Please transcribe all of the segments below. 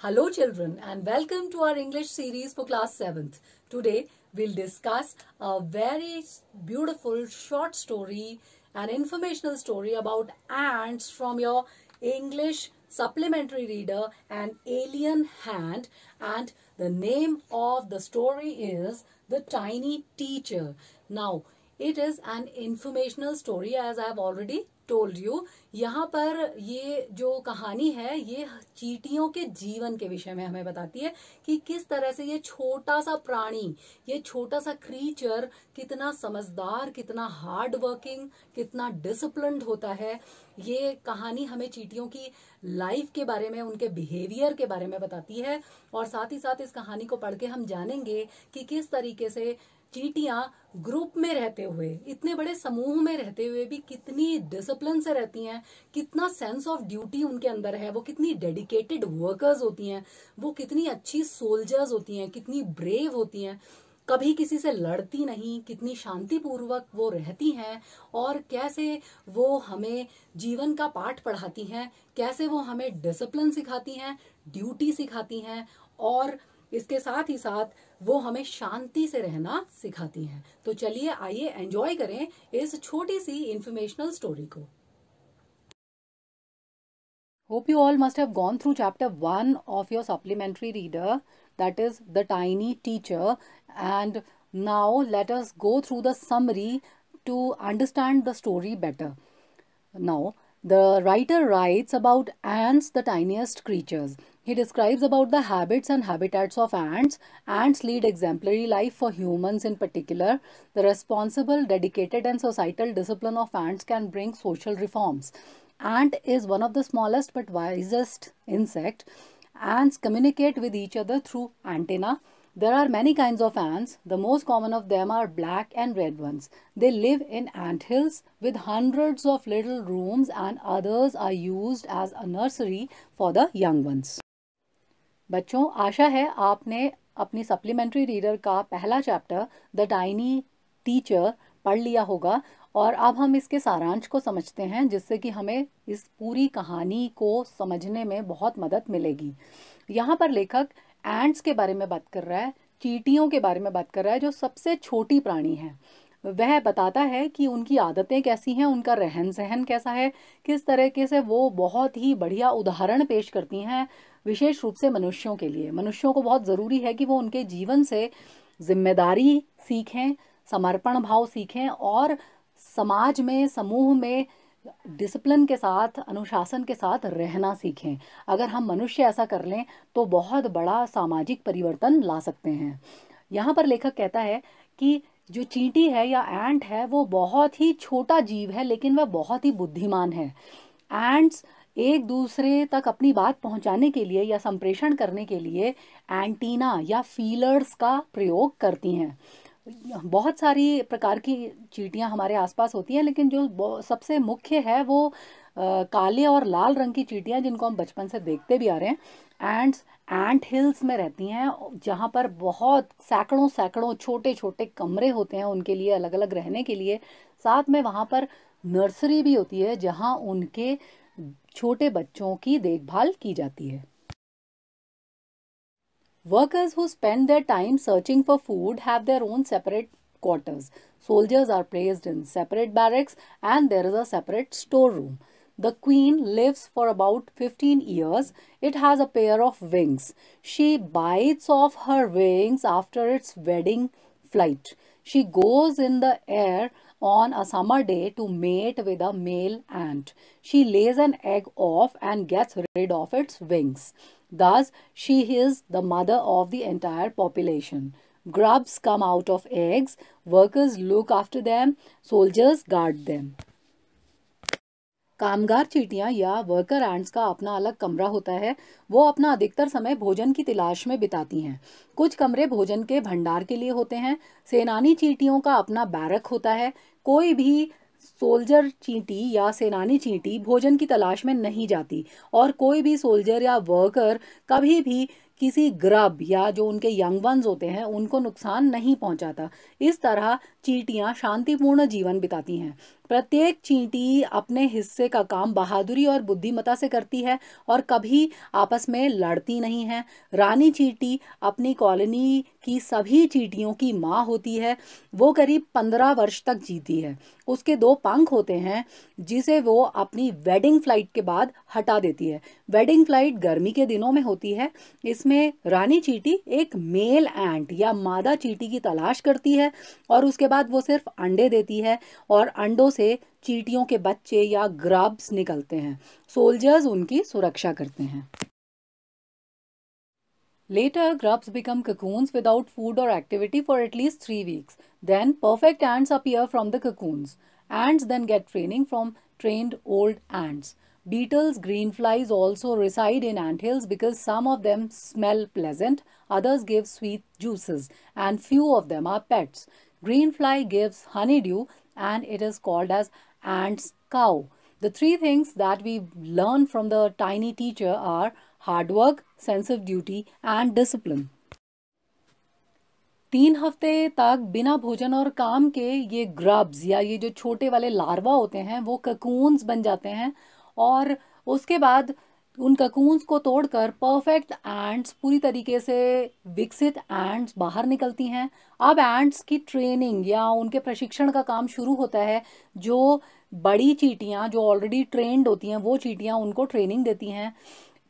Hello children and welcome to our English series for class 7th. Today we'll discuss a very beautiful short story, an informational story about ants from your English supplementary reader, An Alien Hand, and the name of the story is The Tiny Teacher. Now it is an informational story as I have already told you. यहाँ पर ये जो कहानी है ये चींटियों के जीवन के विषय में हमें बताती है कि किस तरह से ये छोटा सा प्राणी, ये छोटा सा क्रीचर कितना समझदार, कितना हार्ड वर्किंग, कितना डिसिप्लिन्ड होता है। ये कहानी हमें चींटियों की लाइफ के बारे में, उनके बिहेवियर के बारे में बताती है और साथ ही साथ इस कहानी को पढ़ के हम जानेंगे कि किस तरीके से चींटियां ग्रुप में रहते हुए, इतने बड़े समूह में रहते हुए भी कितनी डिसिप्लिन से रहती हैं, कितना सेंस ऑफ ड्यूटी उनके अंदर है, वो कितनी डेडिकेटेड वर्कर्स होती हैं, वो कितनी अच्छी सोल्जर्स होती हैं, कितनी ब्रेव होती हैं, कभी किसी से लड़ती नहीं, कितनी शांतिपूर्वक वो रहती हैं और कैसे वो हमें जीवन का पाठ पढ़ाती हैं, कैसे वो हमें डिसिप्लिन सिखाती हैं, ड्यूटी सिखाती हैं और इसके साथ ही साथ वो हमें शांति से रहना सिखाती हैं। तो चलिए आइए एंजॉय करें इस छोटी सी इंफॉर्मेशनल स्टोरी को। Hope you all must have gone through chapter 1 of your supplementary reader, that is The Tiny Teacher, and now let us go through the summary to understand the story better. Now, the writer writes about ants, the tiniest creatures. He describes about the habits and habitats of ants. Ants lead exemplary life for humans in particular. The responsible, dedicated and societal discipline of ants can bring social reforms. Ant is one of the smallest but wisest insect. Ants communicate with each other through antennae. There are many kinds of ants. The most common of them are black and red ones. They live in anthills with hundreds of little rooms and others are used as a nursery for the young ones. बच्चों, आशा है आपने अपनी supplementary reader का पहला chapter the tiny teacher पढ़ लिया होगा और अब हम इसके सारांश को समझते हैं जिससे कि हमें इस पूरी कहानी को समझने में बहुत मदद मिलेगी। यहाँ पर लेखक एंट्स के बारे में बात कर रहा है, चींटियों के बारे में बात कर रहा है जो सबसे छोटी प्राणी है। वह बताता है कि उनकी आदतें कैसी हैं, उनका रहन सहन कैसा है, किस तरीके से वो बहुत ही बढ़िया उदाहरण पेश करती हैं विशेष रूप से मनुष्यों के लिए। मनुष्यों को बहुत ज़रूरी है कि वो उनके जीवन से जिम्मेदारी सीखें, समर्पण भाव सीखें और समाज में, समूह में डिसिप्लिन के साथ, अनुशासन के साथ रहना सीखें। अगर हम मनुष्य ऐसा कर लें तो बहुत बड़ा सामाजिक परिवर्तन ला सकते हैं। यहाँ पर लेखक कहता है कि जो चींटी है या एंट है वो बहुत ही छोटा जीव है लेकिन वह बहुत ही बुद्धिमान है। एंट्स एक दूसरे तक अपनी बात पहुंचाने के लिए या संप्रेषण करने के लिए एंटीना या फीलर्स का प्रयोग करती हैं। बहुत सारी प्रकार की चींटियां हमारे आसपास होती हैं लेकिन जो सबसे मुख्य है वो काले और लाल रंग की चींटियां जिनको हम बचपन से देखते भी आ रहे हैं। एंट्स एंट हिल्स में रहती हैं जहां पर बहुत सैकड़ों सैकड़ों छोटे छोटे कमरे होते हैं उनके लिए, अलग अलग रहने के लिए। साथ में वहां पर नर्सरी भी होती है जहां उनके छोटे बच्चों की देखभाल की जाती है। Workers who spend their time searching for food have their own separate quarters. Soldiers are placed in separate barracks and there is a separate storeroom. The queen lives for about 15 years. It has a pair of wings. She bites off her wings after its wedding flight. She goes in the air on a summer day to mate with a male ant. She lays an egg off and gets rid of its wings. Thus, she is the mother of the entire population. Grubs come out of eggs. Workers look after them. Soldiers guard them. कामगार चींटियां या worker ants का अपना अलग कमरा होता है। वो अपना अधिकतर समय भोजन की तलाश में बिताती हैं। कुछ कमरे भोजन के भंडार के लिए होते हैं। सेनानी चींटियों का अपना बैरक होता है। कोई भी सोल्जर चींटी या सेनानी चींटी भोजन की तलाश में नहीं जाती और कोई भी सोल्जर या वर्कर कभी भी किसी ग्रब या जो उनके यंग वंस होते हैं उनको नुकसान नहीं पहुंचाता। इस तरह चींटियां शांतिपूर्ण जीवन बिताती हैं। प्रत्येक चींटी अपने हिस्से का काम बहादुरी और बुद्धिमत्ता से करती है और कभी आपस में लड़ती नहीं है। रानी चींटी अपनी कॉलोनी की सभी चींटियों की माँ होती है। वो करीब 15 वर्ष तक जीती है। उसके 2 पंख होते हैं जिसे वो अपनी वेडिंग फ्लाइट के बाद हटा देती है। वेडिंग फ्लाइट गर्मी के दिनों में होती है। इसमें रानी चींटी एक मेल एंट या मादा चींटी की तलाश करती है और उसके बाद वो सिर्फ अंडे देती है और अंडों से चींटियों के बच्चे या ग्रब्स निकलते हैं। सोल्जर्स उनकी सुरक्षा करते हैं। Later, grubs become cocoons without food or activity for at least 3 weeks. Then, perfect ants appear from the cocoons. Ants then get training from trained old ants. Beetles, greenflies also reside in anthills because some of them smell pleasant, others give sweet juices, and few of them are pets. Greenfly gives honeydew and it is called as ant's cow. The 3 things that we learn from the tiny teacher are hard work, sense of duty and discipline. 3 हफ्ते तक बिना भोजन और काम के ये grubs या ये जो छोटे वाले लार्वा होते हैं वो ककून्स बन जाते हैं और उसके बाद उन ककून्स को तोड़कर परफेक्ट एंट्स, पूरी तरीके से विकसित एंट्स बाहर निकलती हैं। अब एंट्स की ट्रेनिंग या उनके प्रशिक्षण का काम शुरू होता है। जो बड़ी चींटियां जो ऑलरेडी ट्रेंड होती हैं वो चींटियां उनको ट्रेनिंग देती हैं।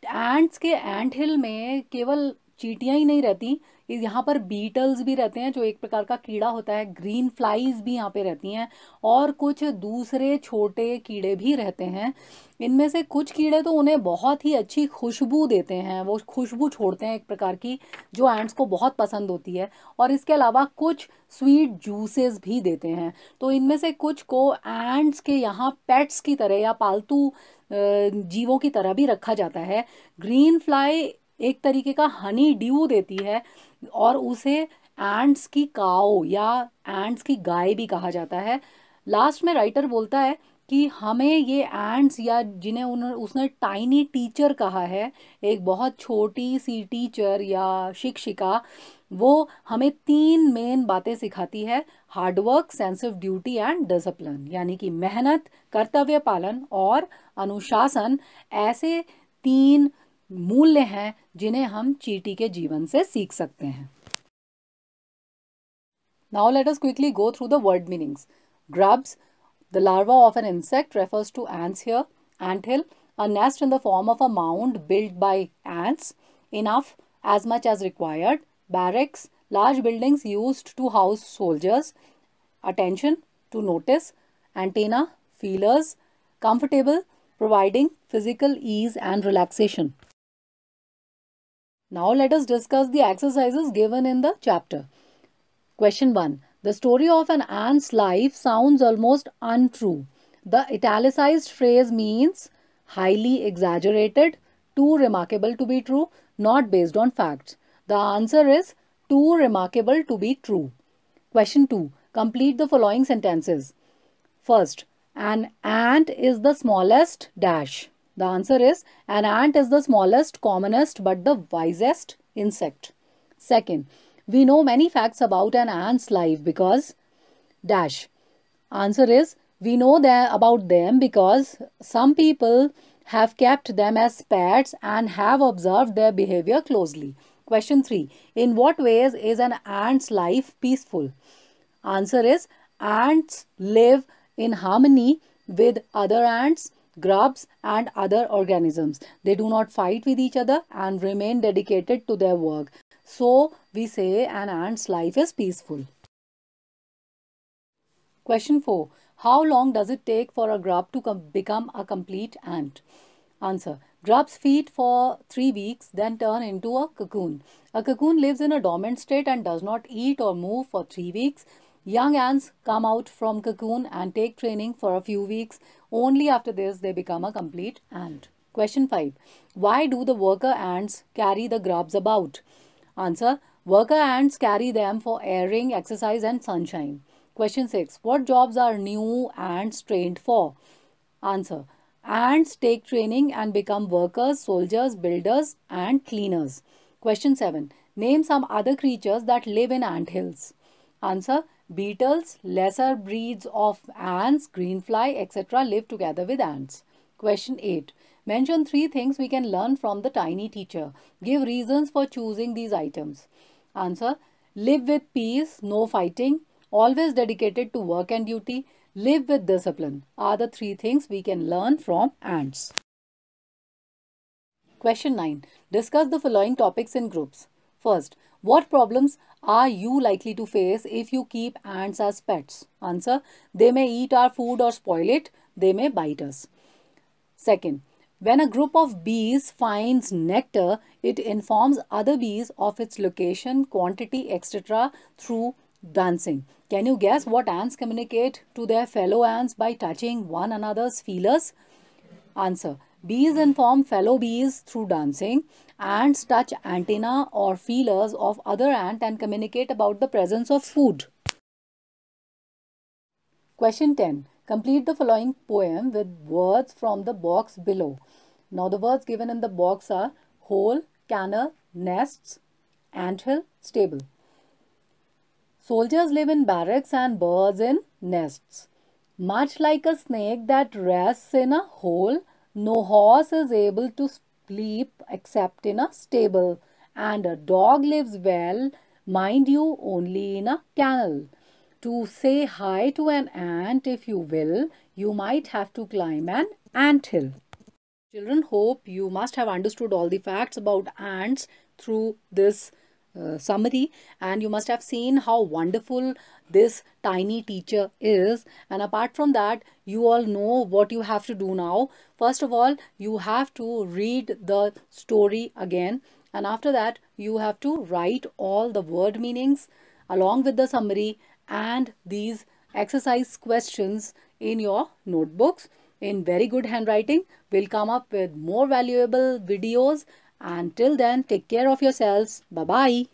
एंट्स के एंट हिल में केवल चींटियां ही नहीं रहती, यहाँ पर बीटल्स भी रहते हैं जो एक प्रकार का कीड़ा होता है। ग्रीन फ्लाइज भी यहाँ पे रहती हैं और कुछ दूसरे छोटे कीड़े भी रहते हैं। इनमें से कुछ कीड़े तो उन्हें बहुत ही अच्छी खुशबू देते हैं, वो खुशबू छोड़ते हैं एक प्रकार की जो एंट्स को बहुत पसंद होती है। और इसके अलावा कुछ स्वीट जूसेस भी देते हैं। तो इनमें से कुछ को एंट्स के यहाँ पेट्स की तरह या पालतू जीवों की तरह भी रखा जाता है। ग्रीन फ्लाई एक तरीके का हनी ड्यू देती है और उसे एंट्स की काओ या एंट्स की गाय भी कहा जाता है। लास्ट में राइटर बोलता है कि हमें ये एंट्स या जिन्हें उसने टाइनी टीचर कहा है, एक बहुत छोटी सी टीचर या शिक्षिका, वो हमें 3 मेन बातें सिखाती है। Hard work, sense of duty and discipline, यानी कि मेहनत, कर्तव्य पालन और अनुशासन ऐसे 3 मूल्य हैं जिन्हें हम चींटी के जीवन से सीख सकते हैं। Now let us quickly go through the word meanings. Grubs, the larva of an insect, refers to ants here. Anthill, a nest in the form of a mound built by ants, enough as much as required. Barracks, large buildings used to house soldiers. Attention, to notice. Antenna, feelers. Comfortable, providing physical ease and relaxation. Now let us discuss the exercises given in the chapter. Question 1. The story of an ant's life sounds almost untrue. The italicized phrase means highly exaggerated, too remarkable to be true, not based on facts. The answer is too remarkable to be true. Question 2. Complete the following sentences. First, an ant is the smallest dash. The answer is an ant is the smallest, commonest but the wisest insect. Second, we know many facts about an ant's life because dash. Answer is we know about them because some people have kept them as pets and have observed their behavior closely. Question 3. In what ways is an ant's life peaceful? Answer is ants live in harmony with other ants, grubs and other organisms. They do not fight with each other and remain dedicated to their work. So we say an ant's life is peaceful. Question 4. How long does it take for a grub to become a complete ant? Answer. Grubs feed for 3 weeks, then turn into a cocoon. A cocoon lives in a dormant state and does not eat or move for 3 weeks. Young ants come out from cocoon and take training for a few weeks. Only after this they become a complete ant. Question 5. Why do the worker ants carry the grubs about? Answer. Worker ants carry them for airing, exercise and sunshine. Question 6. What jobs are new ants trained for? Answer. Ants take training and become workers, soldiers, builders and cleaners. Question 7. Name some other creatures that live in ant hills. Answer. Beetles, lesser breeds of ants, greenfly, etc. live together with ants. Question 8. Mention 3 things we can learn from the tiny teacher. Give reasons for choosing these items. Answer. Live with peace, no fighting, always dedicated to work and duty, live with discipline are the 3 things we can learn from ants. Question 9. Discuss the following topics in groups. First, what problems are you likely to face if you keep ants as pets? Answer. They may eat our food or spoil it. They may bite us. Second, when a group of bees finds nectar, it informs other bees of its location, quantity, etc. through dancing. Can you guess what ants communicate to their fellow ants by touching one another's feelers? Answer. Bees inform fellow bees through dancing. Ants touch antennae or feelers of other ant and communicate about the presence of food. Question 10. Complete the following poem with words from the box below. Now the words given in the box are hole, canal, nests, anthill, stable. Soldiers live in barracks and birds in nests. Much like a snake that rests in a hole, no horse is able to sleep except in a stable. And a dog lives well, mind you, only in a kennel. To say hi to an ant, if you will, you might have to climb an anthill. Children, hope you must have understood all the facts about ants through this summary, and you must have seen how wonderful this tiny teacher is. And apart from that, you all know what you have to do now. First of all, you have to read the story again, and after that you have to write all the word meanings along with the summary and these exercise questions in your notebooks in very good handwriting. We'll come up with more valuable videos, and till then, take care of yourselves. Bye bye.